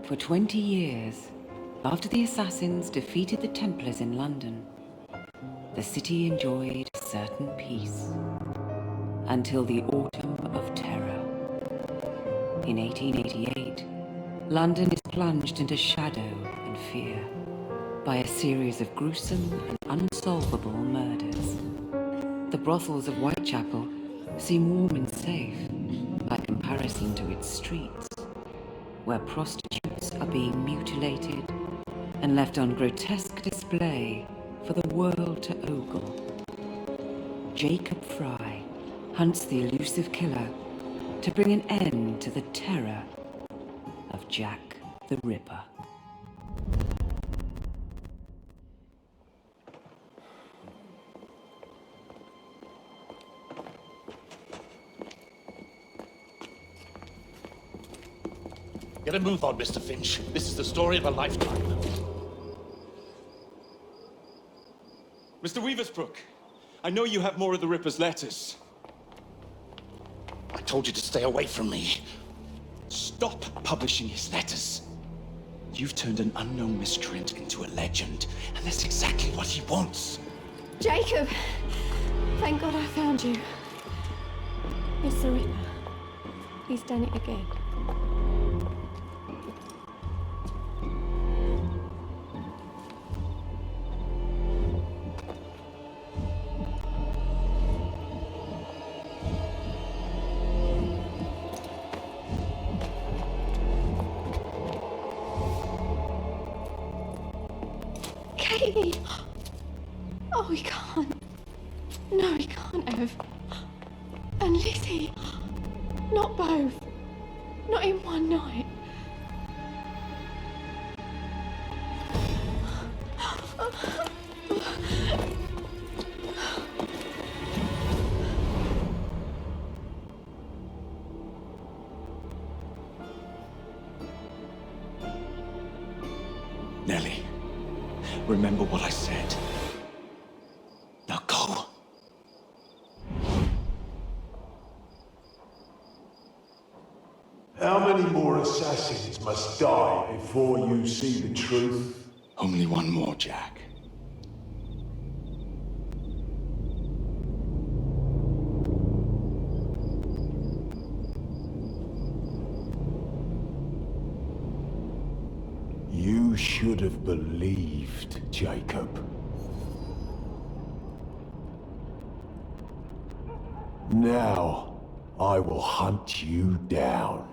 For 20 years, after the assassins defeated the Templars in London, the city enjoyed certain peace until the Autumn of Terror. In 1888, London is plunged into shadow and fear by a series of gruesome and unsolvable murders. The brothels of Whitechapel seem warm and safe by comparison to its streets, where prostitutes are being mutilated and left on grotesque display for the world to ogle. Jacob Fry hunts the elusive killer to bring an end to the terror of Jack the Ripper. Get a move on, Mr. Finch. This is the story of a lifetime. Mr. Weaversbrook, I know you have more of the Ripper's letters. I told you to stay away from me. Stop publishing his letters. You've turned an unknown miscreant into a legend, and that's exactly what he wants. Jacob! Thank God I found you. It's the Ripper. He's done it again. Katie! Oh, he can't. No, he can't have. And Lizzie. Not both. Not in one night. Nellie, remember what I said. Now go. How many more assassins must die before you see the truth? Only one more, Jack. You should have believed, Jacob. Now, I will hunt you down.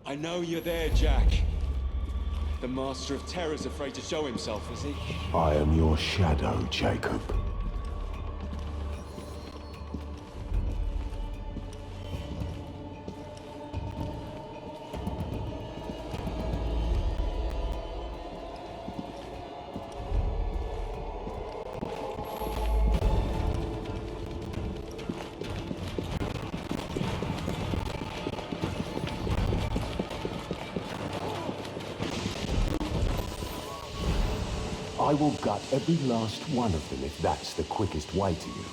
I know you're there, Jack. The Master of Terror's afraid to show himself, is he? I am your shadow, Jacob. I will gut every last one of them if that's the quickest way to you.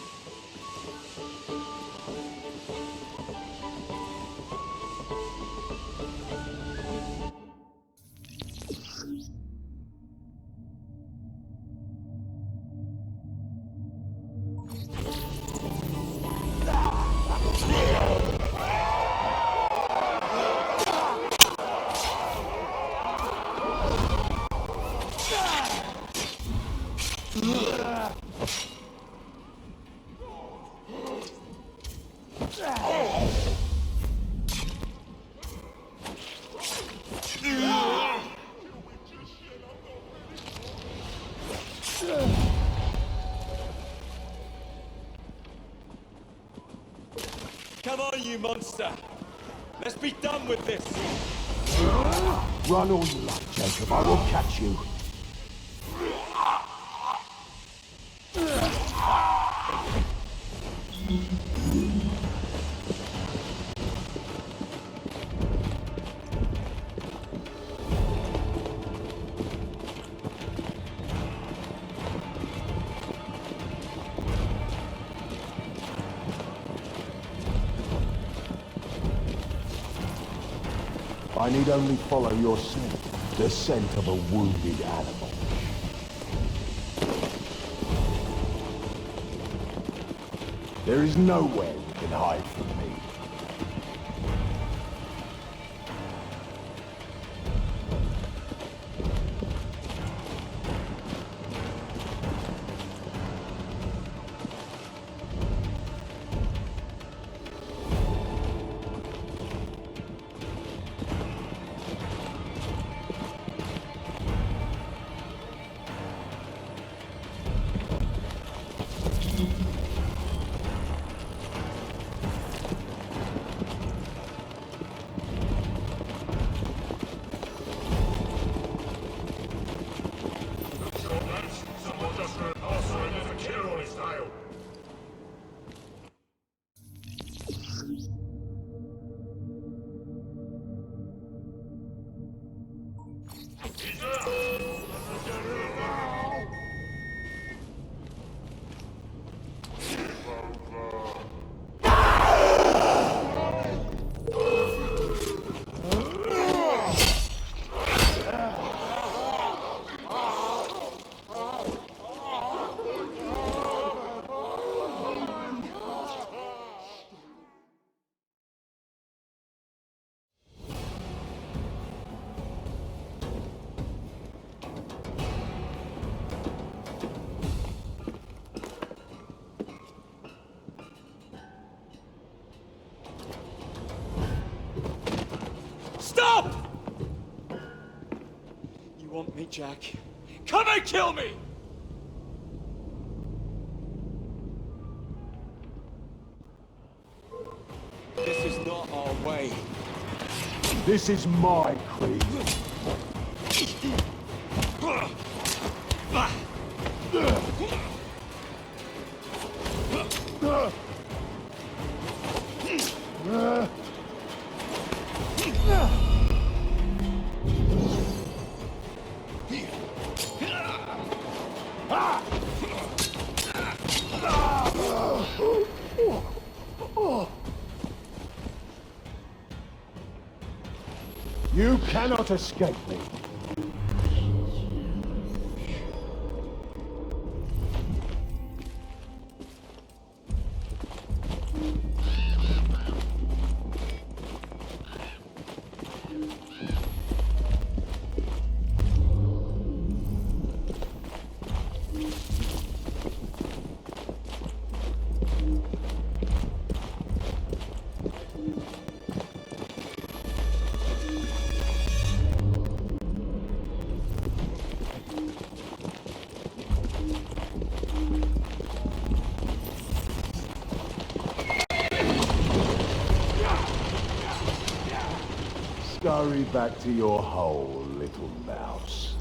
Come on, you monster! Let's be done with this! Run all you like, Jacob. I will catch you. I need only follow your scent, the scent of a wounded animal. There is nowhere you can hide from me. Stop! You want me, Jack? Come and kill me! This is not our way. This is my creed. You cannot escape me. Scurry back to your hole, little mouse.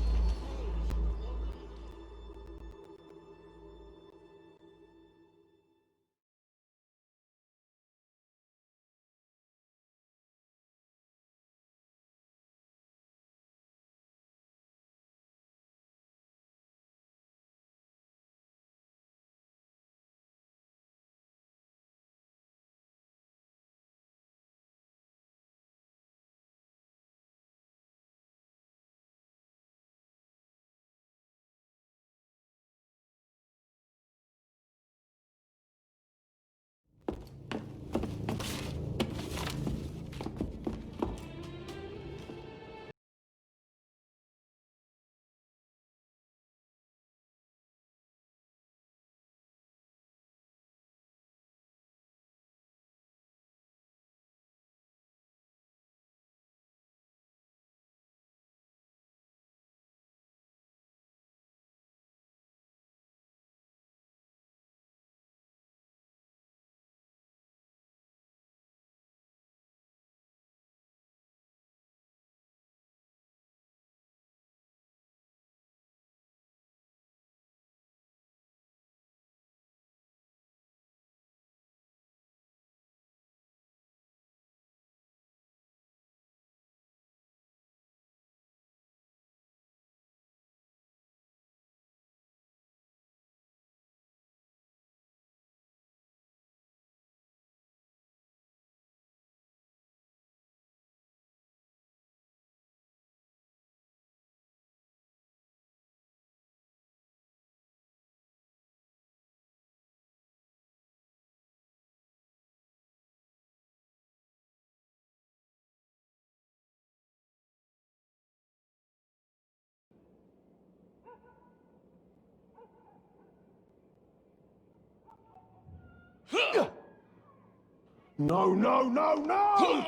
No, no, no, no!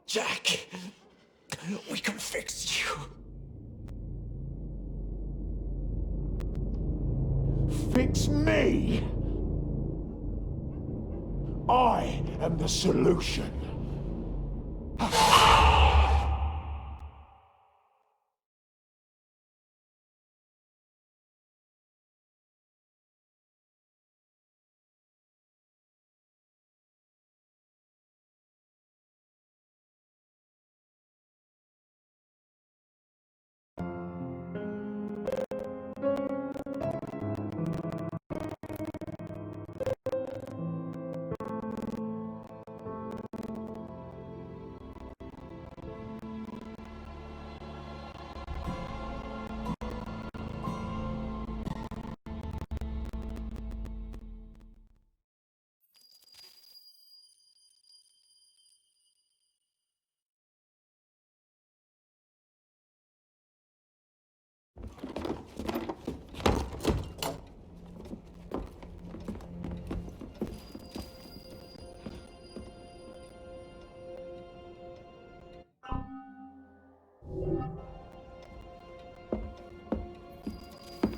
Jack, we can fix you. Fix me! I am the solution.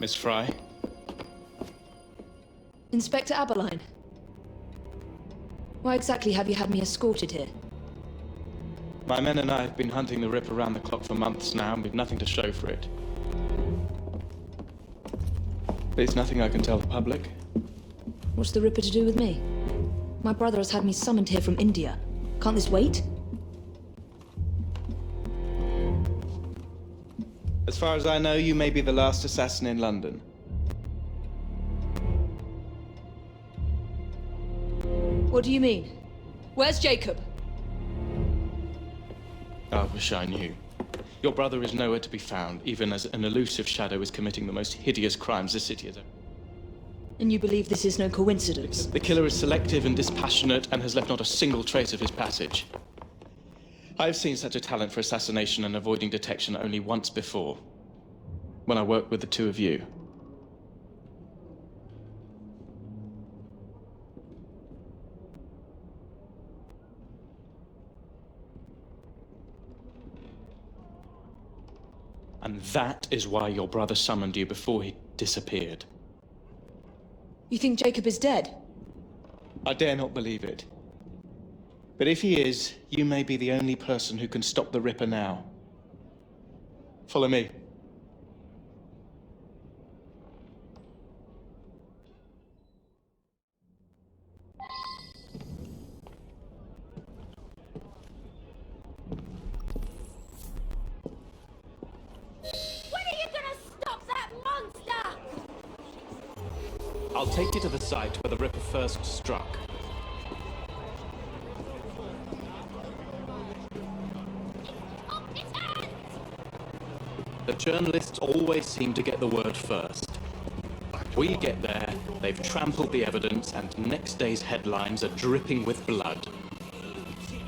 Miss Fry? Inspector Aberline. Why exactly have you had me escorted here? My men and I have been hunting the Rip around the clock for months now, and we've nothing to show for it. There's nothing I can tell the public. What's the Ripper to do with me? My brother has had me summoned here from India. Can't this wait? As far as I know, you may be the last assassin in London. What do you mean? Where's Jacob? I wish I knew. Your brother is nowhere to be found, even as an elusive shadow is committing the most hideous crimes this city has ever. And you believe this is no coincidence? The killer is selective and dispassionate and has left not a single trace of his passage. I've seen such a talent for assassination and avoiding detection only once before, when I worked with the two of you. And that is why your brother summoned you before he disappeared. You think Jacob is dead? I dare not believe it. But if he is, you may be the only person who can stop the Ripper now. Follow me. When are you gonna stop that monster? I'll take you to the site where the Ripper first struck. Off his hands! The journalists always seem to get the word first. We get there, they've trampled the evidence, and next day's headlines are dripping with blood.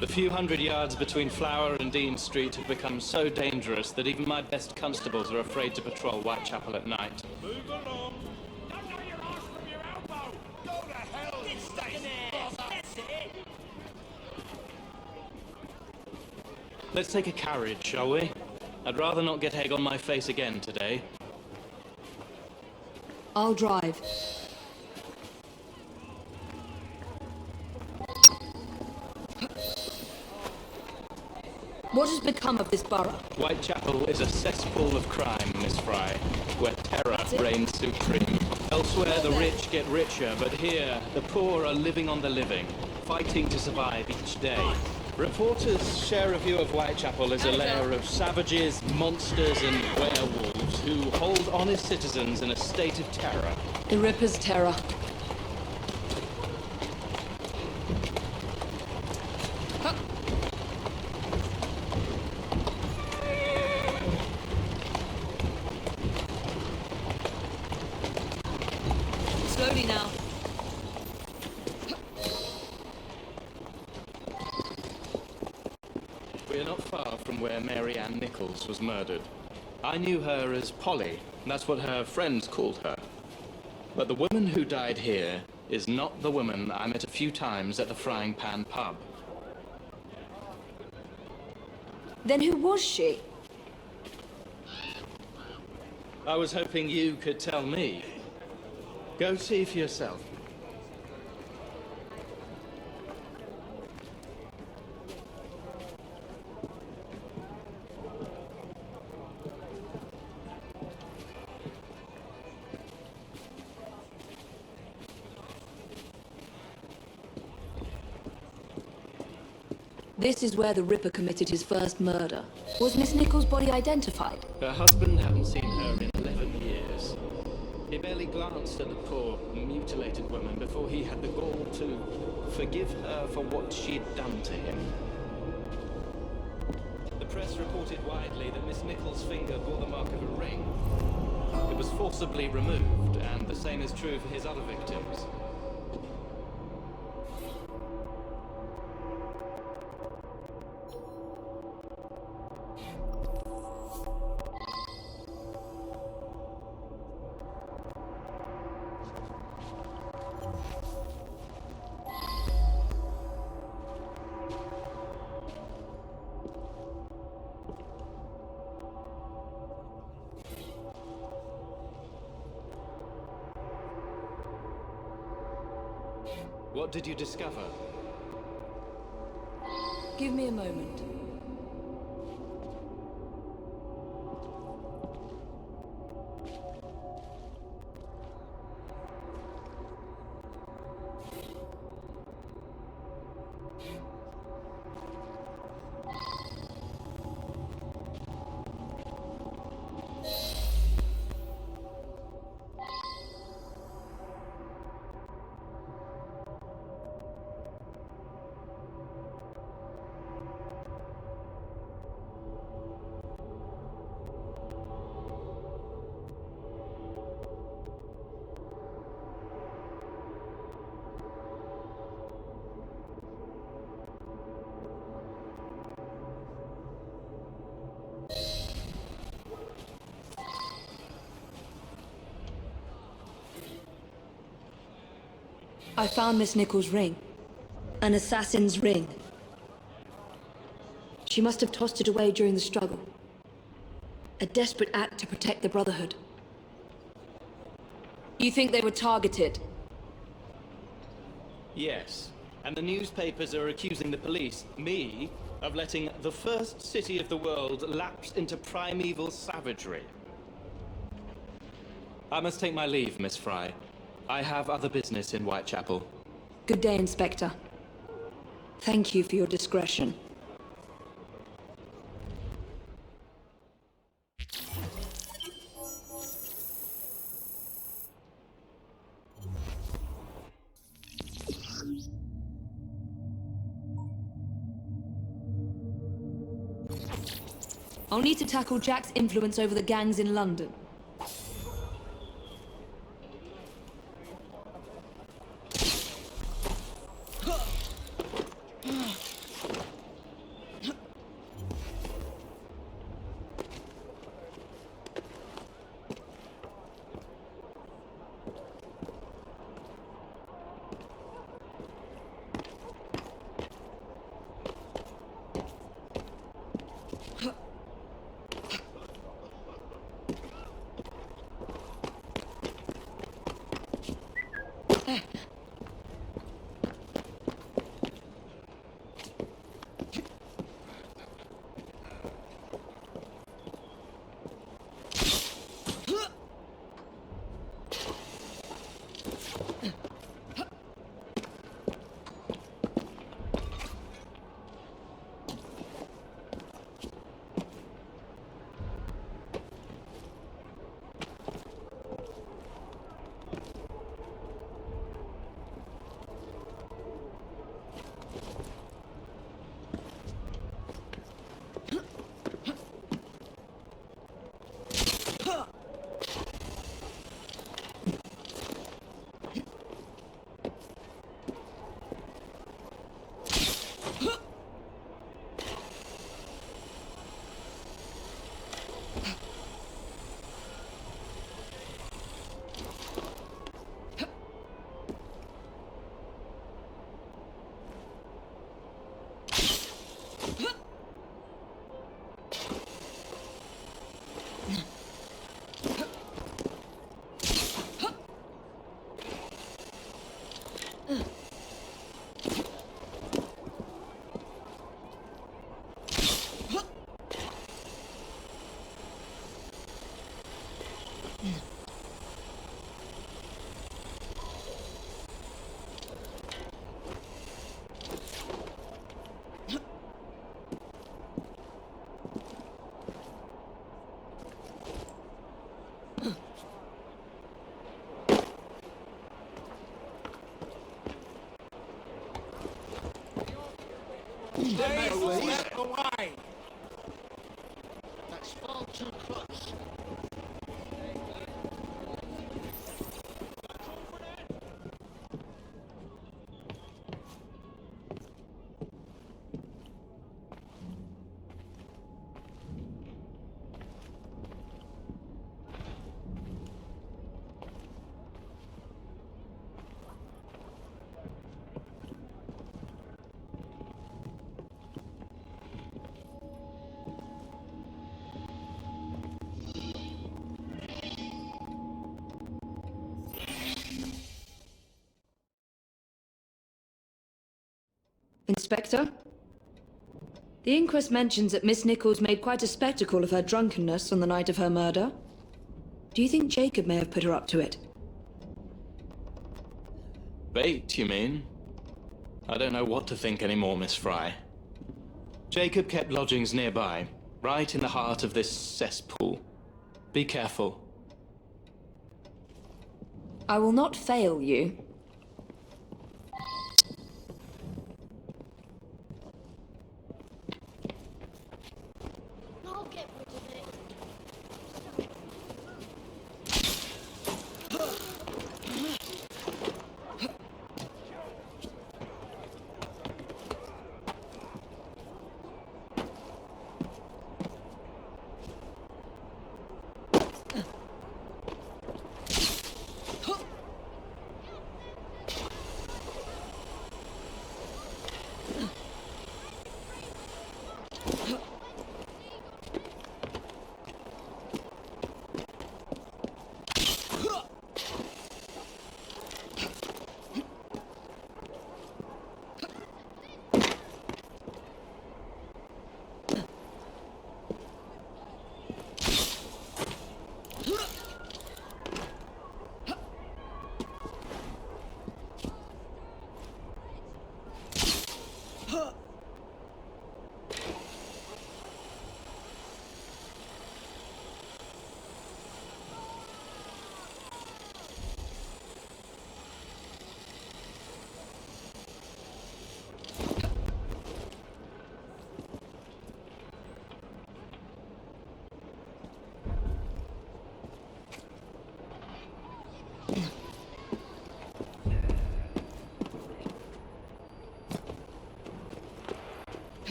The few hundred yards between Flower and Dean Street have become so dangerous that even my best constables are afraid to patrol Whitechapel at night. Move along. Don't know your ass from your elbow. Go to hell, you That's it. Let's take a carriage, shall we? I'd rather not get egg on my face again today. I'll drive. What has become of this borough? Whitechapel is a cesspool of crime, Miss Fry, where terror it? reigns supreme. Elsewhere, the rich get richer, but here, the poor are living on the living, fighting to survive each day. Reporters share a view of Whitechapel as a lair of savages, monsters, and werewolves who hold honest citizens in a state of terror. The Ripper's terror. Slowly now. We're not far from where Mary Ann Nichols was murdered. I knew her as Polly. That's what her friends called her. But the woman who died here is not the woman I met a few times at the Frying Pan pub. Then who was she? I was hoping you could tell me. Go see for yourself. This is where the Ripper committed his first murder. Was Miss Nichols' body identified? Her husband hadn't seen her in 11 years. He barely glanced at the poor, mutilated woman before he had the gall to forgive her for what she'd done to him. The press reported widely that Miss Nichols' finger bore the mark of a ring. It was forcibly removed, and the same is true for his other victims. What did you discover? Give me a moment. I found Miss Nichols' ring. An assassin's ring. She must have tossed it away during the struggle. A desperate act to protect the Brotherhood. You think they were targeted? Yes. And the newspapers are accusing the police, me, of letting the first city of the world lapse into primeval savagery. I must take my leave, Miss Fry. I have other business in Whitechapel. Good day, Inspector. Thank you for your discretion. I'll need to tackle Jack's influence over the gangs in London. Step away! That's far too close. Inspector? The inquest mentions that Miss Nichols made quite a spectacle of her drunkenness on the night of her murder. Do you think Jacob may have put her up to it? Bait, you mean? I don't know what to think anymore, Miss Fry. Jacob kept lodgings nearby, right in the heart of this cesspool. Be careful. I will not fail you. I'll get rid of it.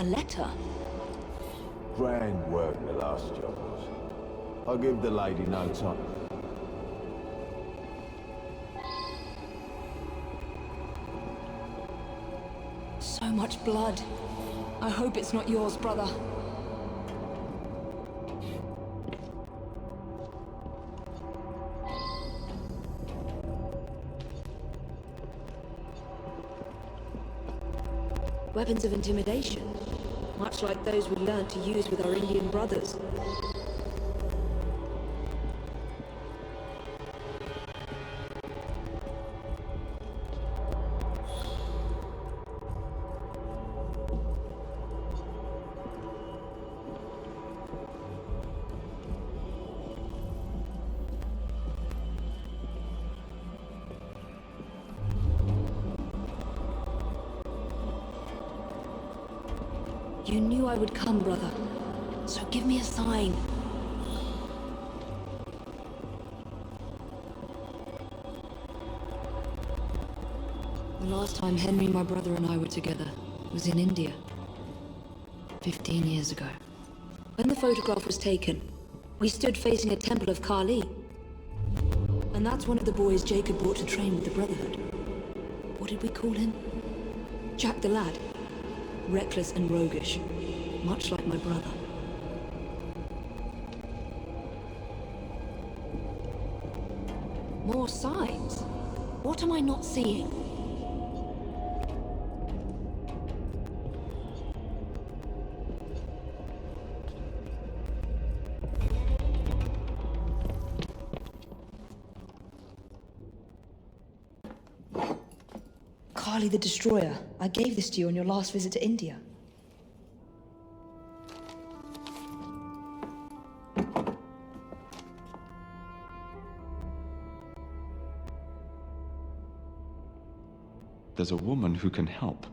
A letter? Grand work the last job was. I'll give the lady no time. So much blood. I hope it's not yours, brother. Weapons of intimidation, much like those we learned to use with our Indian brothers. You knew I would come, brother. So give me a sign. The last time Henry, my brother, and I were together was in India. 15 years ago. When the photograph was taken, we stood facing a temple of Kali. And that's one of the boys Jacob brought to train with the Brotherhood. What did we call him? Jack the Lad. Reckless and roguish, much like my brother. More signs? What am I not seeing? Kali the Destroyer. I gave this to you on your last visit to India. There's a woman who can help.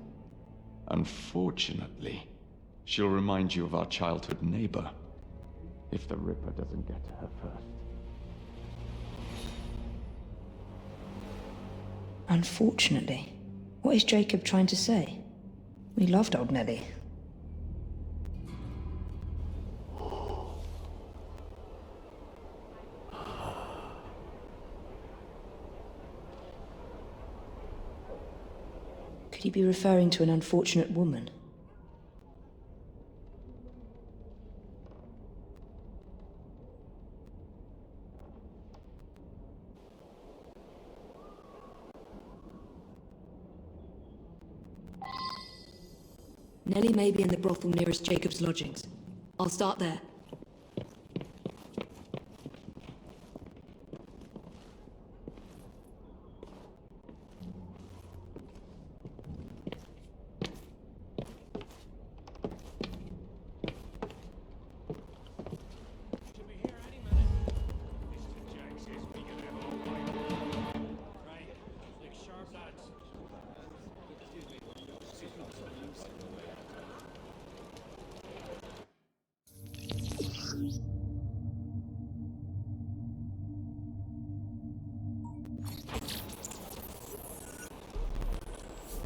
Unfortunately, she'll remind you of our childhood neighbor, if the Ripper doesn't get to her first. Unfortunately? What is Jacob trying to say? We loved old Nellie. Could he be referring to an unfortunate woman? Nellie may be in the brothel nearest Jacob's lodgings. I'll start there.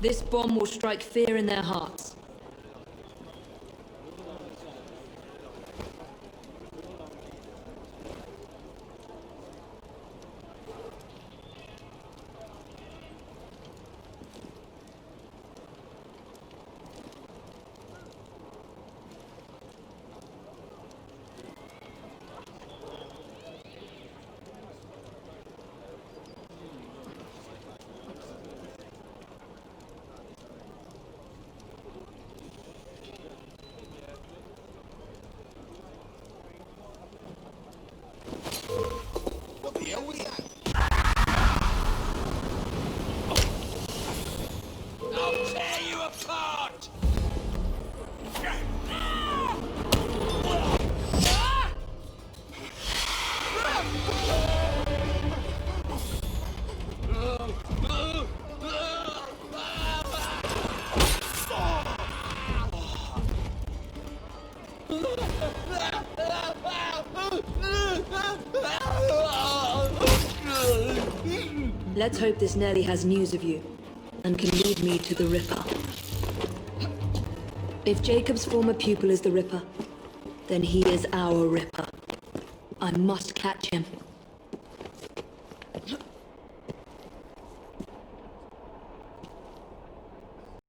This bomb will strike fear in their hearts. What the hell was that? I'll tear you apart! Let's hope this Nellie has news of you, and can lead me to the Ripper. If Jacob's former pupil is the Ripper, then he is our Ripper. I must catch him.